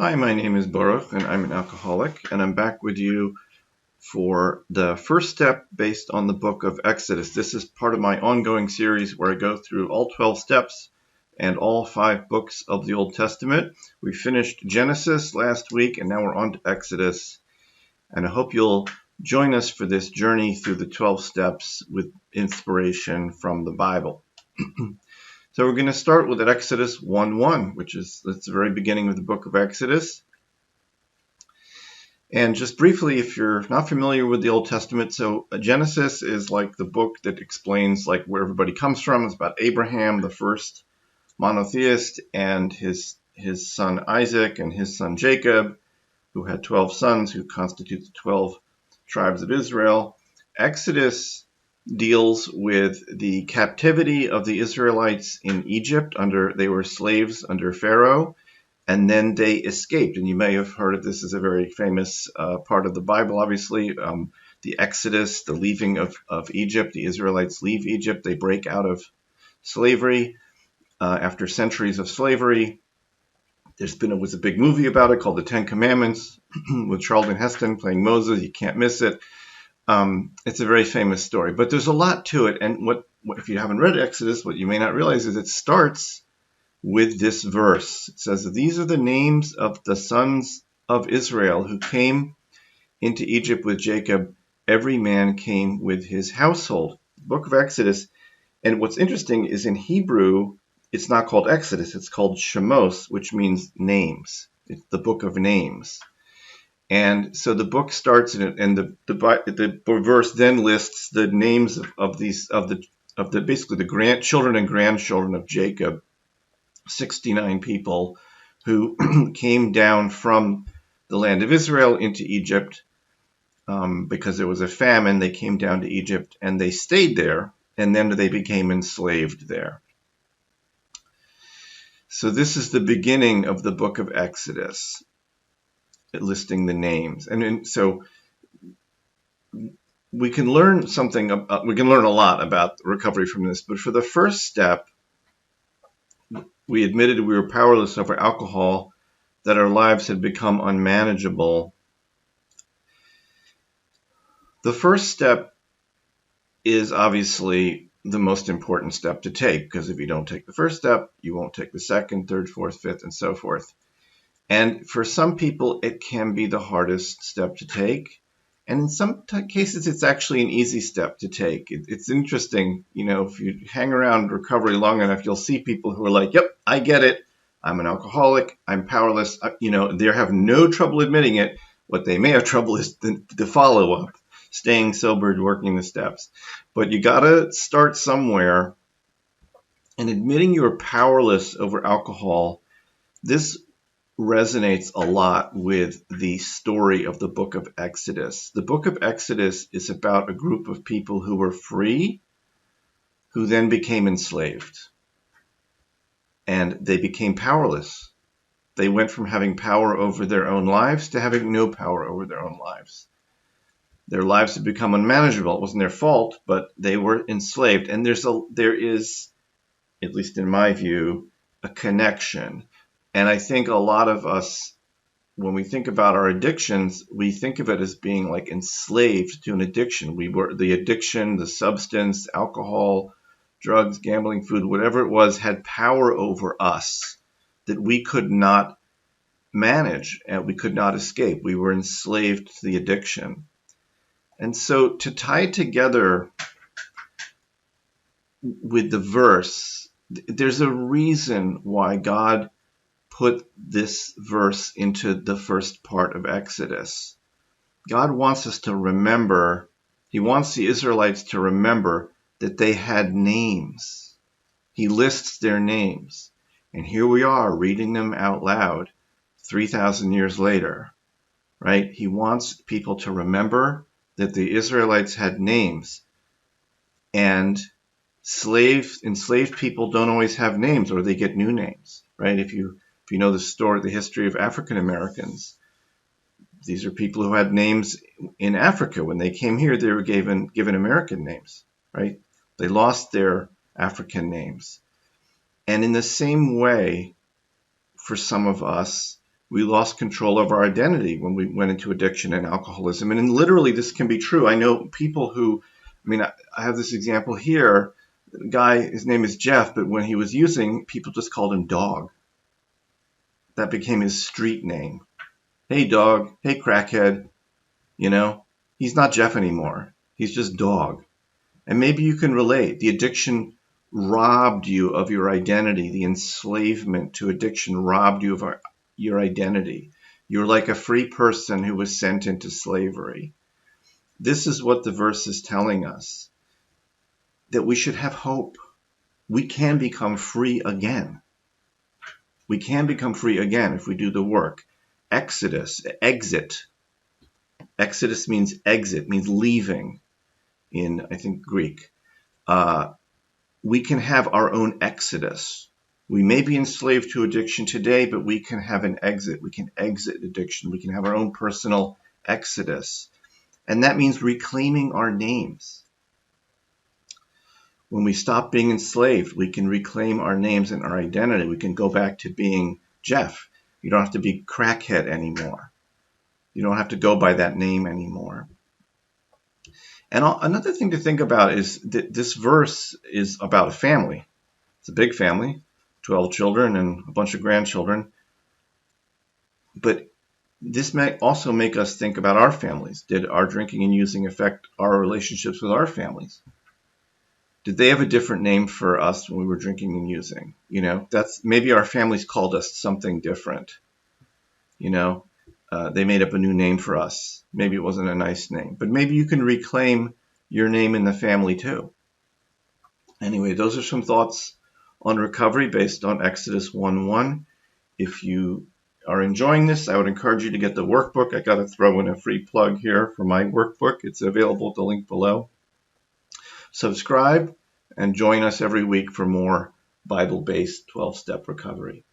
Hi, my name is Boruch, and I'm an alcoholic, and I'm back with you for the first step based on the book of Exodus. This is part of my ongoing series where I go through all 12 steps and all 5 books of the Old Testament. We finished Genesis last week, and now we're on to Exodus. And I hope you'll join us for this journey through the 12 steps with inspiration from the Bible. So we're going to start with Exodus 1:1, that's the very beginning of the book of Exodus. And just briefly, if you're not familiar with the Old Testament, so Genesis is like the book that explains like where everybody comes from. It's about Abraham, the first monotheist, and his son Isaac and his son Jacob, who had 12 sons who constitute the 12 tribes of Israel. Exodus deals with the captivity of the Israelites in Egypt. They were slaves under Pharaoh, and then they escaped. And you may have heard of this as a very famous part of the Bible, obviously. The Exodus, the leaving of Egypt. The Israelites leave Egypt. They break out of slavery after centuries of slavery. Was a big movie about it called The Ten Commandments with Charlton Heston playing Moses. You can't miss it. It's a very famous story, but there's a lot to it. And what if you haven't read Exodus, what you may not realize is it starts with this verse. It says, "These are the names of the sons of Israel who came into Egypt with Jacob. Every man came with his household." The book of Exodus. And what's interesting is in Hebrew, it's not called Exodus, it's called Shemos, which means names. It's the book of names. And so the book starts in it, and the verse then lists the names of the basically the grandchildren and grandchildren of Jacob, 69 people who came down from the land of Israel into Egypt because there was a famine. They came down to Egypt and they stayed there, and then they became enslaved there. So this is the beginning of the book of Exodus, listing the names. And so we can learn we can learn a lot about recovery from this, but for the first step, we admitted we were powerless over alcohol, that our lives had become unmanageable. The first step is obviously the most important step to take, because if you don't take the first step, you won't take the second, third, fourth, fifth, and so forth. And for some people, it can be the hardest step to take. And in some cases, it's actually an easy step to take. It's interesting, if you hang around recovery long enough, you'll see people who are like, yep, I get it. I'm an alcoholic. I'm powerless. They have no trouble admitting it. What they may have trouble is the follow-up, staying sober and working the steps. But you got to start somewhere. And admitting you're powerless over alcohol, this resonates a lot with the story of the book of Exodus. The book of Exodus is about a group of people who were free, who then became enslaved. And they became powerless. They went from having power over their own lives to having no power over their own lives. Their lives had become unmanageable. It wasn't their fault, but they were enslaved. And there is, at least in my view, a connection. And I think a lot of us, when we think about our addictions, we think of it as being like enslaved to an addiction. The addiction, the substance, alcohol, drugs, gambling, food, whatever it was, had power over us that we could not manage and we could not escape. We were enslaved to the addiction. And so to tie it together with the verse, there's a reason why God put this verse into the first part of Exodus. God wants us to remember, he wants the Israelites to remember that they had names. He lists their names. And here we are reading them out loud 3,000 years later, right? He wants people to remember that the Israelites had names. And enslaved people don't always have names, or they get new names, right? If you know the history of African Americans, these are people who had names in Africa. When they came here, they were given American names, right? They lost their African names. And in the same way, for some of us, We lost control of our identity when we went into addiction and alcoholism. And literally, this can be true. I know people who, I have this example here. The guy, his name is Jeff, but when he was using, people just called him Dog. That became his street name. Hey, Dog. Hey, crackhead. He's not Jeff anymore. He's just Dog. And maybe you can relate. The addiction robbed you of your identity. The enslavement to addiction robbed you of your identity. You're like a free person who was sent into slavery. This is what the verse is telling us, that we should have hope. We can become free again. We can become free again if we do the work. Exodus, exit. Exodus means exit, means leaving in, I think, Greek. We can have our own exodus. We may be enslaved to addiction today, but we can have an exit. We can exit addiction. We can have our own personal exodus. And that means reclaiming our names. When we stop being enslaved, we can reclaim our names and our identity. We can go back to being Jeff. You don't have to be crackhead anymore. You don't have to go by that name anymore. And another thing to think about is that this verse is about a family. It's a big family, 12 children and a bunch of grandchildren. But this may also make us think about our families. Did our drinking and using affect our relationships with our families? Did they have a different name for us when we were drinking and using? That's maybe our families called us something different. They made up a new name for us. Maybe it wasn't a nice name, but maybe you can reclaim your name in the family too. Anyway, those are some thoughts on recovery based on Exodus 1:1. If you are enjoying this, I would encourage you to get the workbook. I got to throw in a free plug here for my workbook. It's available at the link below. Subscribe and join us every week for more Bible-based 12-step recovery.